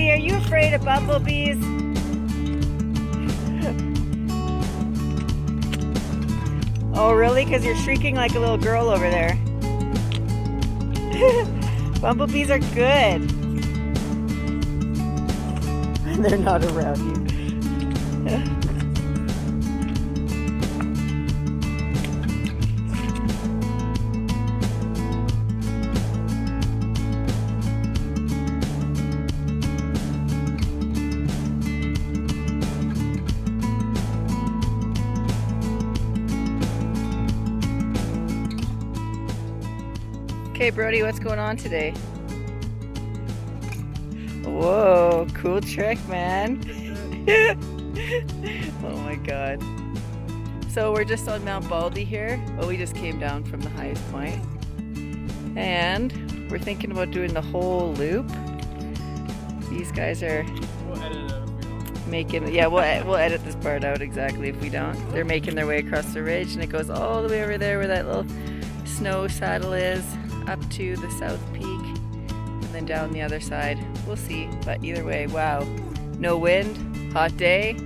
Brody, are you afraid of bumblebees? Oh, really? Because you're shrieking like a little girl over there. Bumblebees are good. They're not around you. Okay, Brody, what's going on today? Whoa, cool trick, man. Oh my god. So we're just on Mount Baldy here. Well, we just came down from the highest point. And we're thinking about doing the whole loop. These guys are making, yeah, we'll edit this part out exactly if we don't. They're making their way across the ridge and it goes all the way over there where that little snow saddle is, up to the south peak, and then down the other side. We'll see, but either way, wow. No wind, hot day.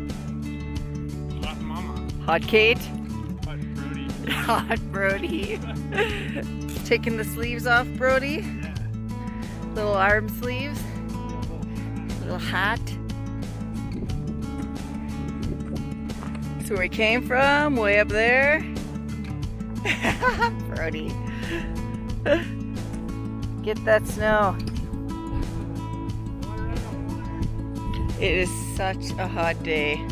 Hot mama. Hot Kate. Hot Brody. Hot Brody. Taking the sleeves off, Brody. Yeah. Little arm sleeves. Little hat. That's where we came from, way up there. Brody. Get that snow. It is such a hot day.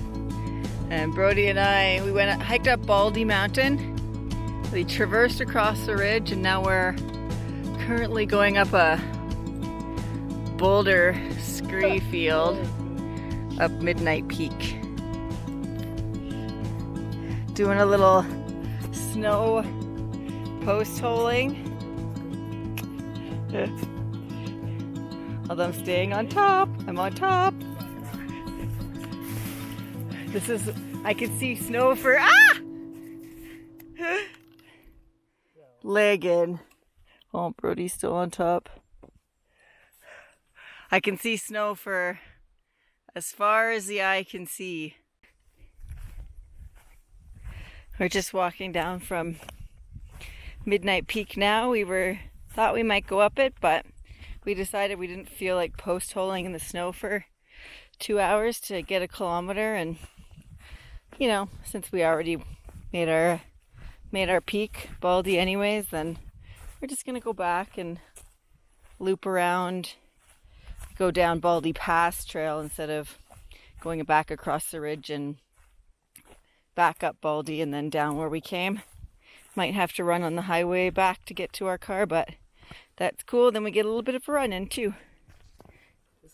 And Brody and I, we hiked up Baldy Mountain. We traversed across the ridge and now we're currently going up a boulder scree field up Midnight Peak. Doing a little snow post holing. Although I'm staying on top. I'm on top. This is, I can see snow for, legging. Oh, Brody's still on top. I can see snow for as far as the eye can see. We're just walking down from Midnight Peak now. We thought we might go up it, but we decided we didn't feel like post-holing in the snow for 2 hours to get a kilometer, and you know, since we already made our peak Baldy anyways, then we're just gonna go back and loop around, go down Baldy Pass trail instead of going back across the ridge and back up Baldy and then down where we came. Might have to run on the highway back to get to our car, but that's cool. Then we get a little bit of a run in too.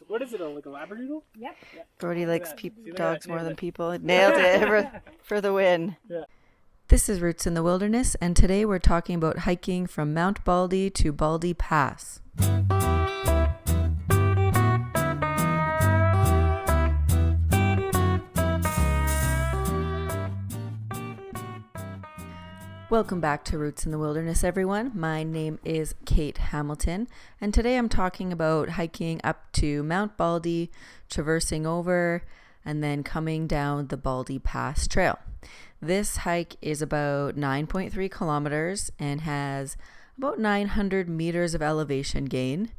What is it, like a Labradoodle? Yep. Brody likes dogs more than people. Nailed it for the win. Yeah. This is Roots in the Wilderness, and today we're talking about hiking from Mount Baldy to Baldy Pass. Welcome back to Roots in the Wilderness, everyone. My name is Kate Hamilton, and today I'm talking about hiking up to Mount Baldy, traversing over, and then coming down the Baldy Pass Trail. This hike is about 9.3 kilometers and has about 900 meters of elevation gain.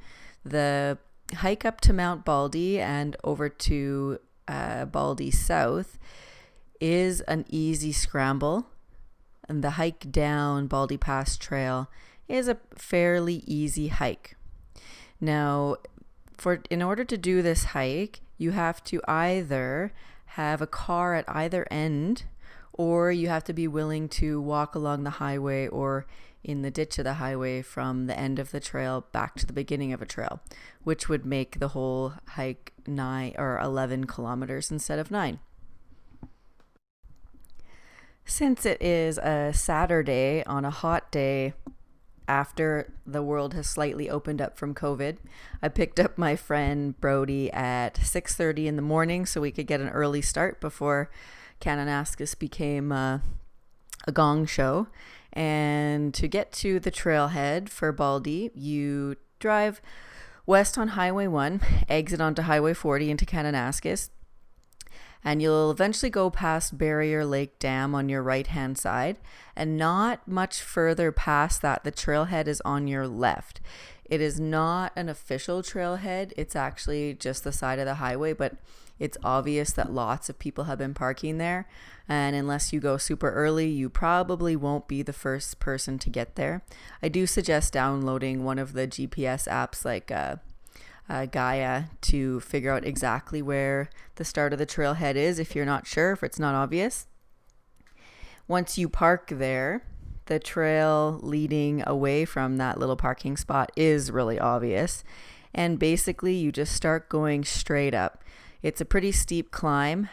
The hike up to Mount Baldy and over to Baldy South is an easy scramble. And the hike down Baldy Pass Trail is a fairly easy hike. Now, in order to do this hike, you have to either have a car at either end, or you have to be willing to walk along the highway or in the ditch of the highway from the end of the trail back to the beginning of a trail, which would make the whole hike 9 or 11 kilometers instead of 9. Since it is a Saturday on a hot day after the world has slightly opened up from COVID, I picked up my friend Brody at 6:30 in the morning so we could get an early start before Kananaskis became a gong show. And to get to the trailhead for Baldy, you drive west on Highway 1, exit onto Highway 40 into Kananaskis, and you'll eventually go past Barrier Lake Dam on your right-hand side, and not much further past that, the trailhead is on your left. It is not an official trailhead. It's actually just the side of the highway, but it's obvious that lots of people have been parking there. And unless you go super early, you probably won't be the first person to get there. I do suggest downloading one of the GPS apps like Gaia to figure out exactly where the start of the trailhead is if you're not sure, if it's not obvious. Once you park there, the trail leading away from that little parking spot is really obvious. And basically, you just start going straight up. It's a pretty steep climb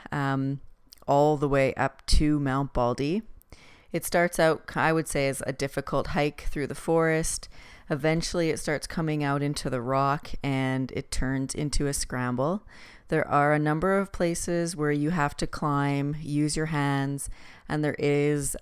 all the way up to Mount Baldy. It starts out, I would say, as a difficult hike through the forest. Eventually, it starts coming out into the rock and it turns into a scramble. There are a number of places where you have to climb, use your hands, and there is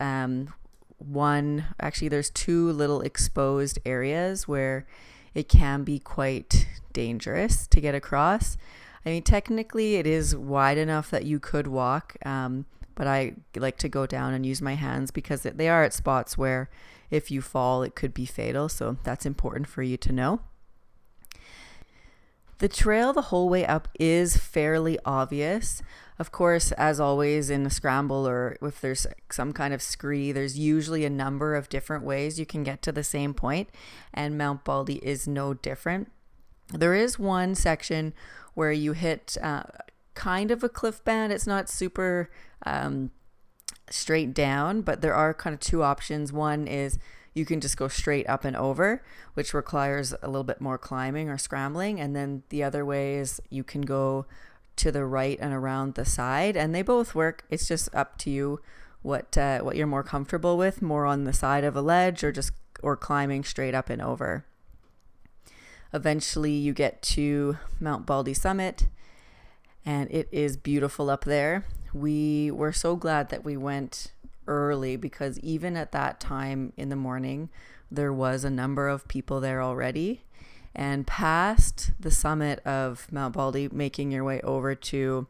there's two little exposed areas where it can be quite dangerous to get across. I mean, technically it is wide enough that you could walk, but I like to go down and use my hands because they are at spots where if you fall, it could be fatal. So that's important for you to know. The trail the whole way up is fairly obvious. Of course, as always in a scramble or if there's some kind of scree, there's usually a number of different ways you can get to the same point, and Mount Baldy is no different. There is one section where you hit kind of a cliff band. It's not super straight down, but there are kind of two options. One is you can just go straight up and over, which requires a little bit more climbing or scrambling. And then the other way is you can go to the right and around the side, and they both work. It's just up to you what you're more comfortable with, more on the side of a ledge or climbing straight up and over. Eventually you get to Mount Baldy summit, and it is beautiful up there. We were so glad that we went early because even at that time in the morning, there was a number of people there already. And past the summit of Mount Baldy, making your way over to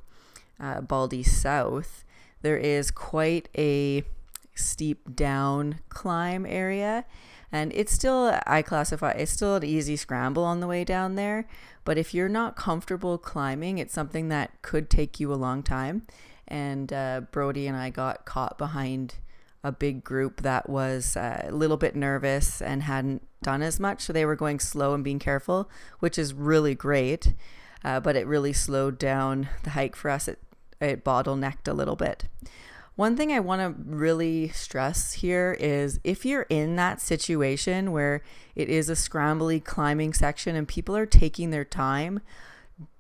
Baldy South, there is quite a steep down climb area. And it's still, it's still an easy scramble on the way down there. But if you're not comfortable climbing, it's something that could take you a long time. And Brody and I got caught behind a big group that was a little bit nervous and hadn't done as much. So they were going slow and being careful, which is really great. But it really slowed down the hike for us. It bottlenecked a little bit. One thing I want to really stress here is if you're in that situation where it is a scrambly climbing section and people are taking their time,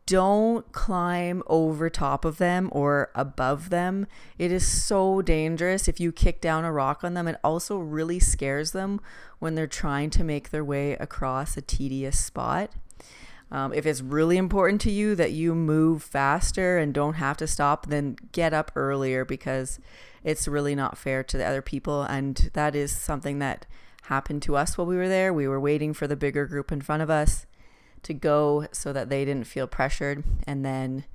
don't climb over top of them or above them. It is so dangerous if you kick down a rock on them. It also really scares them when they're trying to make their way across a tedious spot. If it's really important to you that you move faster and don't have to stop, then get up earlier because it's really not fair to the other people. And that is something that happened to us while we were there. We were waiting for the bigger group in front of us to go so that they didn't feel pressured. And then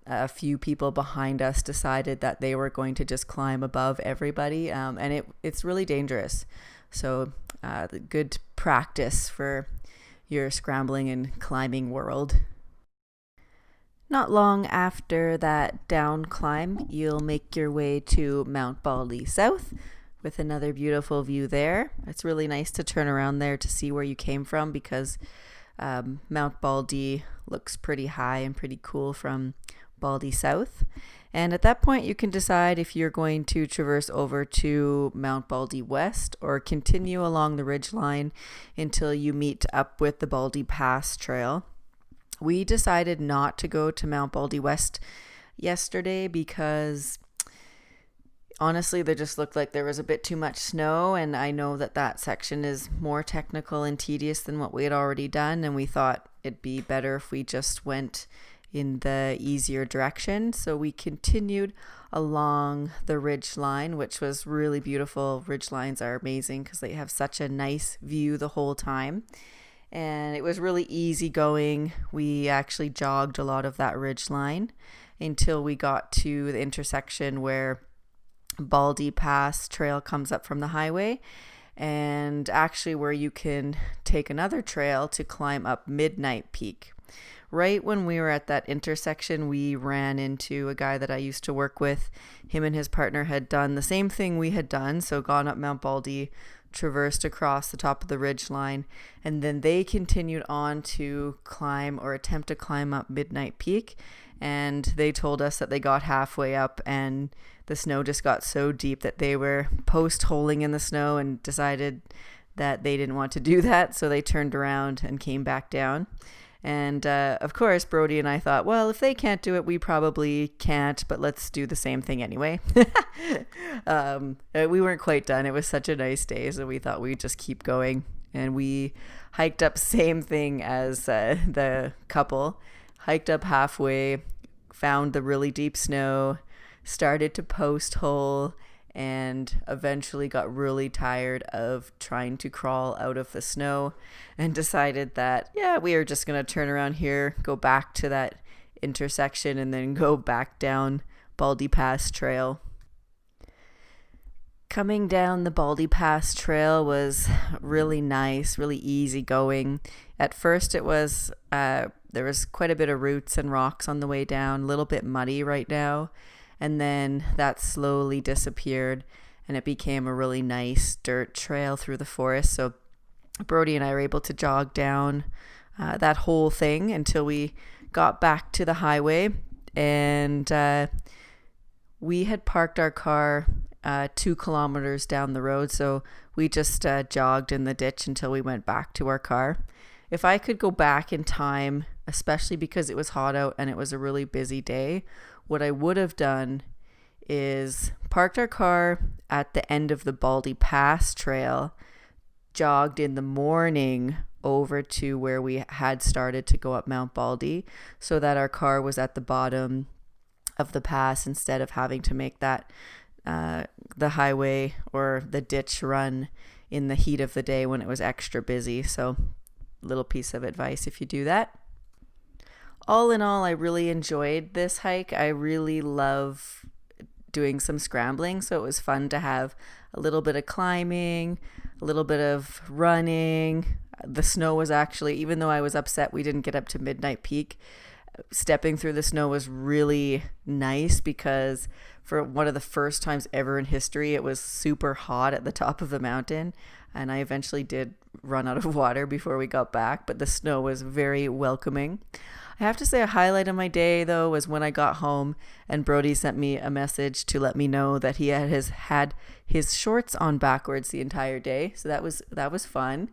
a few people behind us decided that they were going to just climb above everybody. And it's really dangerous. So good practice for your scrambling and climbing world. Not long after that down climb, you'll make your way to Mount Baldy South with another beautiful view there. It's really nice to turn around there to see where you came from because Mount Baldy looks pretty high and pretty cool from Baldy South. And at that point, you can decide if you're going to traverse over to Mount Baldy West or continue along the ridge line until you meet up with the Baldy Pass Trail. We decided not to go to Mount Baldy West yesterday because honestly, there just looked like there was a bit too much snow, and I know that section is more technical and tedious than what we had already done, and we thought it'd be better if we just went in the easier direction. So we continued along the ridge line, which was really beautiful. Ridge lines are amazing because they have such a nice view the whole time. and it was really easy going. We actually jogged a lot of that ridge line until we got to the intersection where Baldy Pass Trail comes up from the highway, and actually where you can take another trail to climb up Midnight Peak. Right when we were at that intersection, we ran into a guy that I used to work with. Him and his partner had done the same thing we had done, so gone up Mount Baldy, traversed across the top of the ridge line, and then they continued on to climb or attempt to climb up Midnight Peak. And they told us that they got halfway up and the snow just got so deep that they were post-holing in the snow and decided that they didn't want to do that, so they turned around and came back down. And of course, Brody and I thought, well, if they can't do it, we probably can't, but let's do the same thing anyway. We weren't quite done. It was such a nice day, so we thought we'd just keep going. And we hiked up, same thing as the couple, hiked up halfway, found the really deep snow, started to post hole, and eventually got really tired of trying to crawl out of the snow and decided that, yeah, we are just going to turn around here, go back to that intersection, and then go back down Baldy Pass Trail. Coming down the Baldy Pass Trail was really nice, really easy going. At first it was, there was quite a bit of roots and rocks on the way down, a little bit muddy right now. And then that slowly disappeared and it became a really nice dirt trail through the forest. So Brody and I were able to jog down that whole thing until we got back to the highway. And we had parked our car 2 kilometers down the road. So we just jogged in the ditch until we went back to our car. If I could go back in time, especially because it was hot out and it was a really busy day, what I would have done is parked our car at the end of the Baldy Pass Trail, jogged in the morning over to where we had started to go up Mount Baldy so that our car was at the bottom of the pass instead of having to make that the highway or the ditch run in the heat of the day when it was extra busy. So little piece of advice if you do that. All in all, I really enjoyed this hike. I really love doing some scrambling, so it was fun to have a little bit of climbing, a little bit of running. The snow was actually, even though I was upset we didn't get up to Midnight Peak, stepping through the snow was really nice because for one of the first times ever in history, it was super hot at the top of the mountain, and I eventually did run out of water before we got back, but the snow was very welcoming. I have to say a highlight of my day, though, was when I got home and Brody sent me a message to let me know that he had his shorts on backwards the entire day. So that was fun.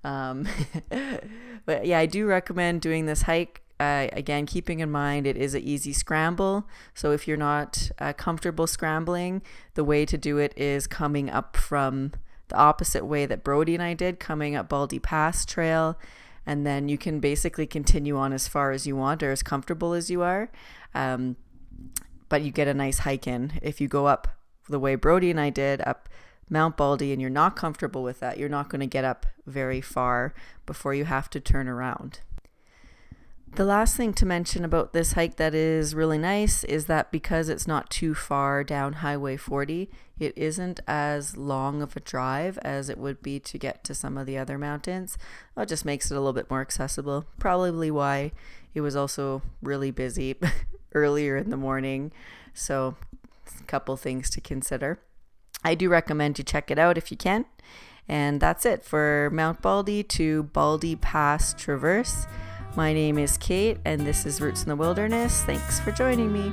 But yeah, I do recommend doing this hike. Again, keeping in mind it is an easy scramble. So if you're not comfortable scrambling, the way to do it is coming up from the opposite way that Brody and I did, coming up Baldy Pass Trail. And then you can basically continue on as far as you want or as comfortable as you are. But you get a nice hike in. If you go up the way Brody and I did, up Mount Baldy, and you're not comfortable with that, you're not going to get up very far before you have to turn around. The last thing to mention about this hike that is really nice is that because it's not too far down Highway 40, it isn't as long of a drive as it would be to get to some of the other mountains. It just makes it a little bit more accessible. Probably why it was also really busy earlier in the morning. So a couple things to consider. I do recommend you check it out if you can. And that's it for Mount Baldy to Baldy Pass Traverse. My name is Kate, and this is Roots in the Wilderness. Thanks for joining me.